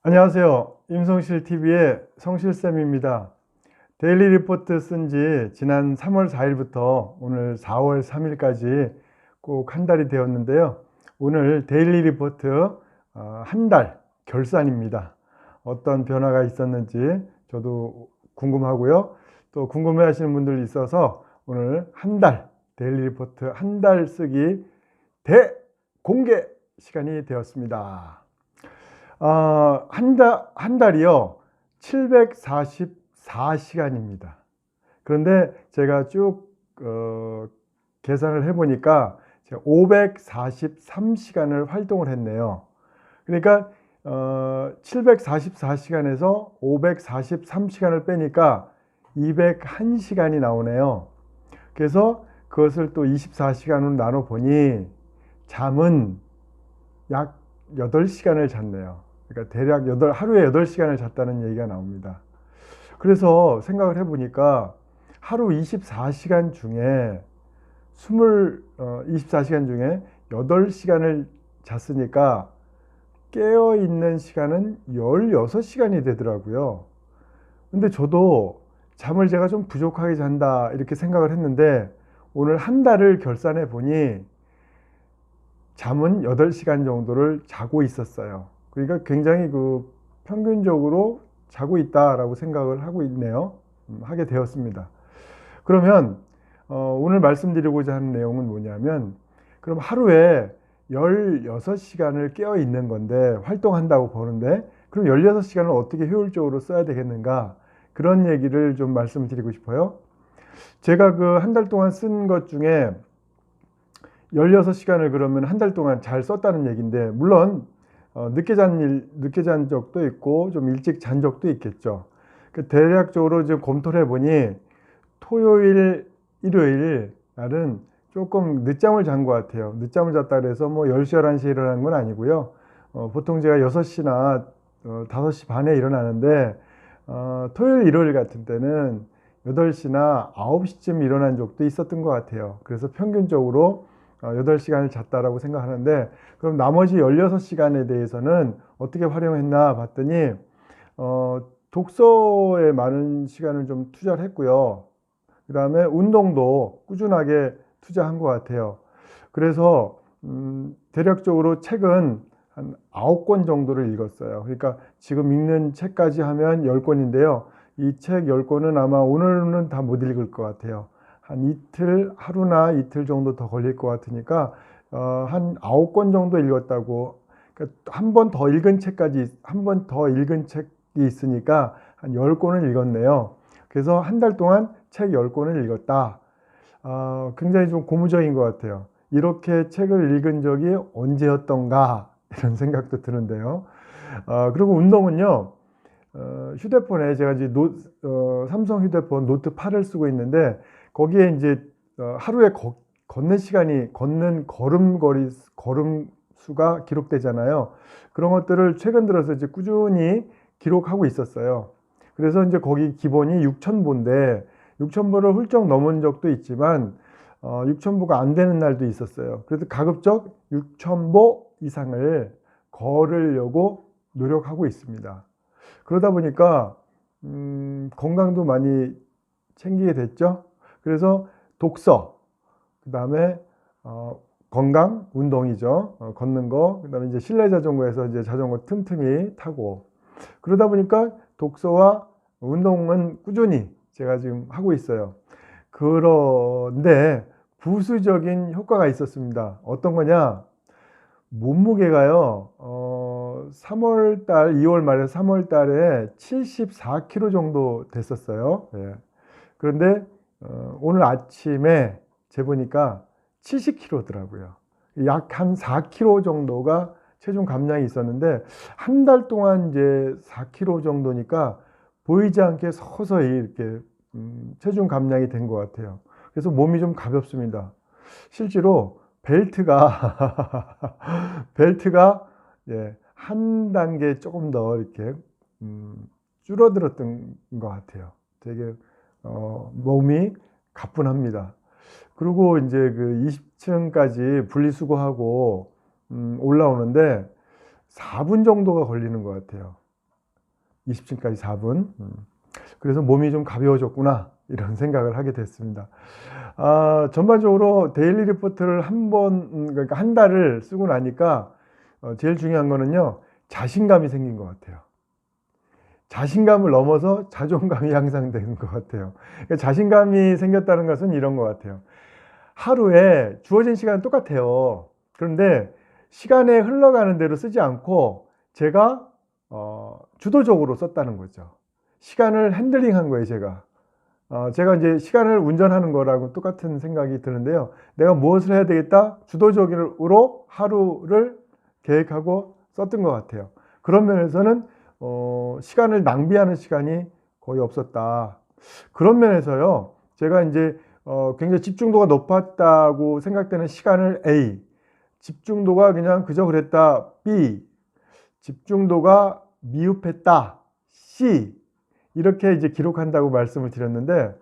안녕하세요. 임성실TV의 성실쌤입니다. 데일리 리포트 쓴 지 지난 3월 4일부터 오늘 4월 3일까지 꼭 한 달이 되었는데요. 오늘 데일리 리포트 한 달 결산입니다. 어떤 변화가 있었는지 저도 궁금하고요. 또 궁금해 하시는 분들 있어서 오늘 한 달 데일리 리포트 한 달 쓰기 대공개 시간이 되었습니다. 한 달이요, 744시간입니다. 그런데 제가 쭉 계산을 해보니까 543시간을 활동을 했네요. 그러니까 744시간에서 543시간을 빼니까 201시간이 나오네요. 그래서 그것을 또 24시간으로 나눠 보니 잠은 약 8시간을 잤네요. 그러니까 대략 하루에 8시간을 잤다는 얘기가 나옵니다. 그래서 생각을 해보니까 하루 24시간 중에 24시간 중에 8시간을 잤으니까 깨어있는 시간은 16시간이 되더라고요. 근데 저도 잠을 제가 좀 부족하게 잔다 이렇게 생각을 했는데 오늘 한 달을 결산해 보니 잠은 8시간 정도를 자고 있었어요. 그러니까 굉장히 평균적으로 자고 있다라고 생각을 하고 있네요. 하게 되었습니다. 그러면 오늘 말씀드리고자 하는 내용은 뭐냐면, 그럼 하루에 16시간을 깨어 있는 건데, 활동한다고 보는데, 그럼 16시간을 어떻게 효율적으로 써야 되겠는가, 그런 얘기를 좀 말씀드리고 싶어요. 제가 그 한 달 동안 쓴 것 중에 16시간을 그러면 한 달 동안 잘 썼다는 얘기인데, 물론 늦게 잔 적도 있고 좀 일찍 잔 적도 있겠죠. 대략적으로 지금 검토를 해보니 토요일, 일요일 날은 조금 늦잠을 잔 것 같아요. 늦잠을 잤다 그래서 뭐 10시, 11시에 일어나는 건 아니고요. 보통 제가 6시나 5시 반에 일어나는데, 토요일, 일요일 같은 때는 8시나 9시쯤 일어난 적도 있었던 것 같아요. 그래서 평균적으로 8시간을 잤다라고 생각하는데, 그럼 나머지 16시간에 대해서는 어떻게 활용했나 봤더니 독서에 많은 시간을 좀 투자를 했고요. 그 다음에 운동도 꾸준하게 투자한 것 같아요. 그래서 대략적으로 책은 한 9권 정도를 읽었어요. 그러니까 지금 읽는 책까지 하면 10권인데요. 이 책 10권은 아마 오늘은 다 못 읽을 것 같아요. 한 이틀, 하루나 이틀 정도 더 걸릴 것 같으니까 한 9권 정도 읽었다고. 그러니까 한 번 더 읽은 책이 있으니까 한 10권을 읽었네요. 그래서 한 달 동안 책 10권을 읽었다. 굉장히 좀 고무적인 것 같아요. 이렇게 책을 읽은 적이 언제였던가 이런 생각도 드는데요. 그리고 운동은요, 휴대폰에 제가 이제 삼성 휴대폰 노트 8을 쓰고 있는데, 거기에 이제 하루에 걷는 걸음 수가 기록되잖아요. 그런 것들을 최근 들어서 이제 꾸준히 기록하고 있었어요. 그래서 이제 거기 기본이 6,000보인데 6,000보를 훌쩍 넘은 적도 있지만 6,000보가 안 되는 날도 있었어요. 그래서 가급적 6,000보 이상을 걸으려고 노력하고 있습니다. 그러다 보니까 건강도 많이 챙기게 됐죠. 그래서 독서, 그 다음에 건강, 운동이죠. 걷는 거, 그 다음에 이제 실내 자전거에서 이제 자전거 틈틈이 타고, 그러다 보니까 독서와 운동은 꾸준히 제가 지금 하고 있어요. 그런데 부수적인 효과가 있었습니다. 어떤 거냐? 몸무게가요, 2월 말에 3월 달에 74kg 정도 됐었어요. 예. 그런데 오늘 아침에 재보니까 70kg더라고요. 약 한 4kg 정도가 체중 감량이 있었는데, 한 달 동안 이제 4kg 정도니까 보이지 않게 서서히 이렇게 체중 감량이 된 것 같아요. 그래서 몸이 좀 가볍습니다. 실제로 벨트가 예, 한 단계 조금 더 이렇게 줄어들었던 것 같아요. 되게 몸이 가뿐합니다. 그리고 이제 그 20층까지 분리수거하고 올라오는데 4분 정도가 걸리는 것 같아요. 20층까지 4분. 그래서 몸이 좀 가벼워졌구나 이런 생각을 하게 됐습니다. 전반적으로 데일리 리포트를 그러니까 한 달을 쓰고 나니까 제일 중요한 거는요, 자신감이 생긴 것 같아요. 자신감을 넘어서 자존감이 향상되는 것 같아요. 그러니까 자신감이 생겼다는 것은 이런 것 같아요. 하루에 주어진 시간은 똑같아요. 그런데 시간에 흘러가는 대로 쓰지 않고 제가 주도적으로 썼다는 거죠. 시간을 핸들링한 거예요, 제가 이제 시간을 운전하는 거라고 똑같은 생각이 드는데요. 내가 무엇을 해야 되겠다? 주도적으로 하루를 계획하고 썼던 것 같아요. 그런 면에서는 시간을 낭비하는 시간이 거의 없었다. 그런 면에서요, 제가 이제 굉장히 집중도가 높았다고 생각되는 시간을 A, 집중도가 그냥 그저 그랬다 B, 집중도가 미흡했다 C, 이렇게 이제 기록한다고 말씀을 드렸는데,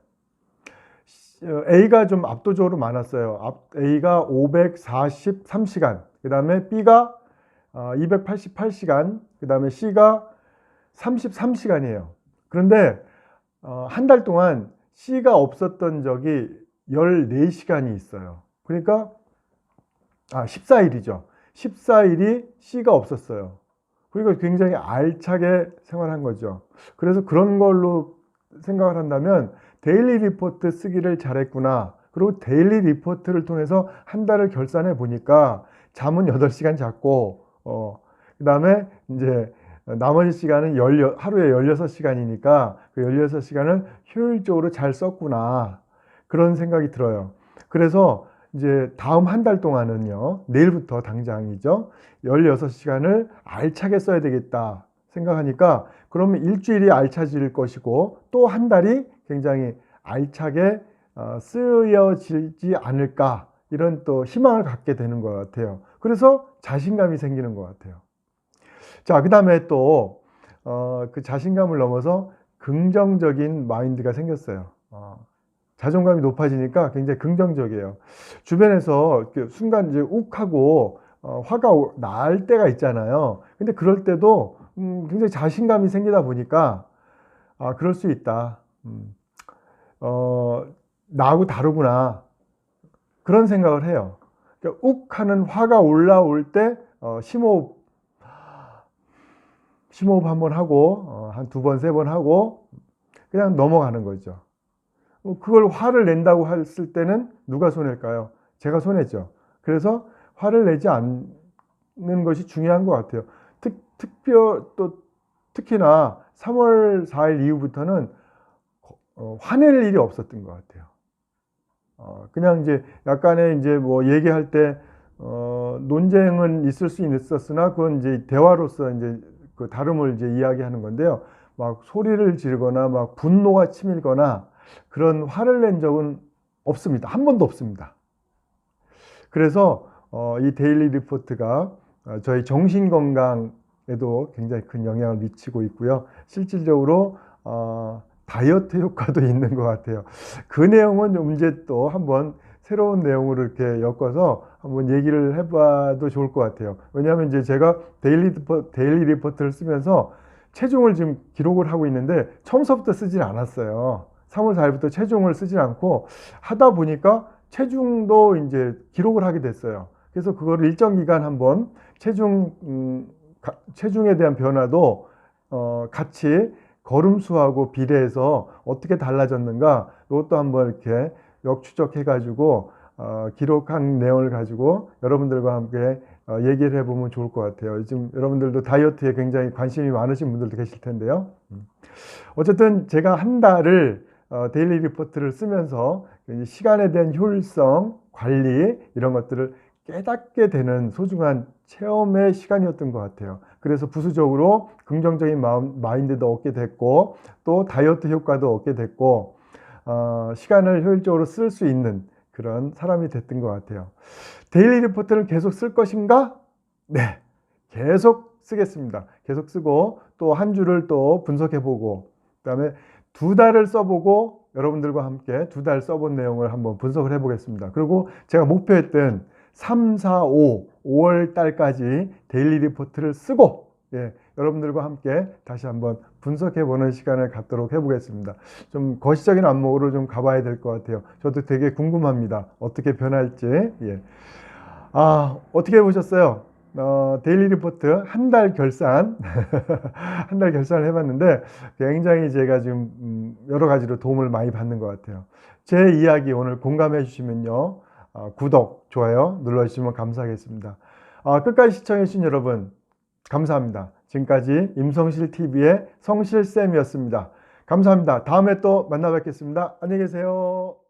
A가 좀 압도적으로 많았어요. A가 543시간, 그 다음에 B가 288시간, 그 다음에 C가 33시간이에요. 그런데 한 달 동안 C가 없었던 적이 14시간이 있어요. 그러니까 14일이죠. 14일이 C가 없었어요. 그러니까 굉장히 알차게 생활한 거죠. 그래서 그런 걸로 생각을 한다면 데일리 리포트 쓰기를 잘했구나. 그리고 데일리 리포트를 통해서 한 달을 결산해 보니까 잠은 8시간 잤고, 그 다음에 이제 나머지 시간은 하루에 16시간이니까 그 16시간을 효율적으로 잘 썼구나. 그런 생각이 들어요. 그래서 이제 다음 한 달 동안은요, 내일부터 당장이죠, 16시간을 알차게 써야 되겠다 생각하니까, 그러면 일주일이 알차질 것이고 또 한 달이 굉장히 알차게 쓰여지지 않을까, 이런 또 희망을 갖게 되는 것 같아요. 그래서 자신감이 생기는 것 같아요. 자, 그 다음에 또 그 자신감을 넘어서 긍정적인 마인드가 생겼어요. 자존감이 높아지니까 굉장히 긍정적이에요. 주변에서 순간 이제 욱하고 화가 날 때가 있잖아요. 근데 그럴 때도 굉장히 자신감이 생기다 보니까 그럴 수 있다. 나하고 다르구나. 그런 생각을 해요. 그러니까 욱하는 화가 올라올 때 심호흡 한번 하고 한 2번, 3번 하고 그냥 넘어가는 거죠. 그걸 화를 낸다고 했을 때는 누가 손해일까요? 제가 손해죠. 그래서 화를 내지 않는 것이 중요한 것 같아요. 특히나 3월 4일 이후부터는 화낼 일이 없었던 것 같아요. 그냥 이제 약간의 이제 뭐 얘기할 때 논쟁은 있을 수 있었으나 그건 이제 대화로서 이제 그 다름을 이제 이야기하는 건데요. 막 소리를 지르거나 막 분노가 치밀거나 그런 화를 낸 적은 없습니다. 한 번도 없습니다. 그래서 이 데일리 리포트가 저희 정신 건강에도 굉장히 큰 영향을 미치고 있고요. 실질적으로 다이어트 효과도 있는 것 같아요. 그 내용은 이제 또 한번 새로운 내용으로 이렇게 엮어서 한번 얘기를 해봐도 좋을 것 같아요. 왜냐하면 이제 제가 데일리 리포트를 쓰면서 체중을 지금 기록을 하고 있는데 처음서부터 쓰질 않았어요. 3월 4일부터 체중을 쓰질 않고 하다 보니까 체중도 이제 기록을 하게 됐어요. 그래서 그거를 일정 기간 한번 체중에 대한 변화도 같이 걸음수하고 비례해서 어떻게 달라졌는가, 이것도 한번 이렇게 역추적해 가지고 기록한 내용을 가지고 여러분들과 함께 얘기를 해보면 좋을 것 같아요. 요즘 여러분들도 다이어트에 굉장히 관심이 많으신 분들도 계실 텐데요. 어쨌든 제가 한 달을 데일리 리포트를 쓰면서 시간에 대한 효율성, 관리, 이런 것들을 깨닫게 되는 소중한 체험의 시간이었던 것 같아요. 그래서 부수적으로 긍정적인 마인드도 얻게 됐고, 또 다이어트 효과도 얻게 됐고, 시간을 효율적으로 쓸 수 있는 그런 사람이 됐던 것 같아요. 데일리 리포트를 계속 쓸 것인가? 네, 계속 쓰겠습니다. 계속 쓰고 또 한 주를 또 분석해보고, 그 다음에 2달을 써보고 여러분들과 함께 2달 써본 내용을 한번 분석을 해보겠습니다. 그리고 제가 목표했던 3, 4, 5월 달까지 데일리 리포트를 쓰고 여러분들과 함께 다시 한번 분석해 보는 시간을 갖도록 해보겠습니다. 좀 거시적인 안목으로 좀 가봐야 될 것 같아요. 저도 되게 궁금합니다. 어떻게 변할지. 어떻게 보셨어요? 데일리 리포트 한 달 결산 한 달 결산을 해봤는데 굉장히 제가 지금 여러 가지로 도움을 많이 받는 것 같아요. 제 이야기 오늘 공감해 주시면요, 구독, 좋아요 눌러주시면 감사하겠습니다. 끝까지 시청해 주신 여러분 감사합니다. 지금까지 임성실TV의 성실쌤이었습니다. 감사합니다. 다음에 또 만나 뵙겠습니다. 안녕히 계세요.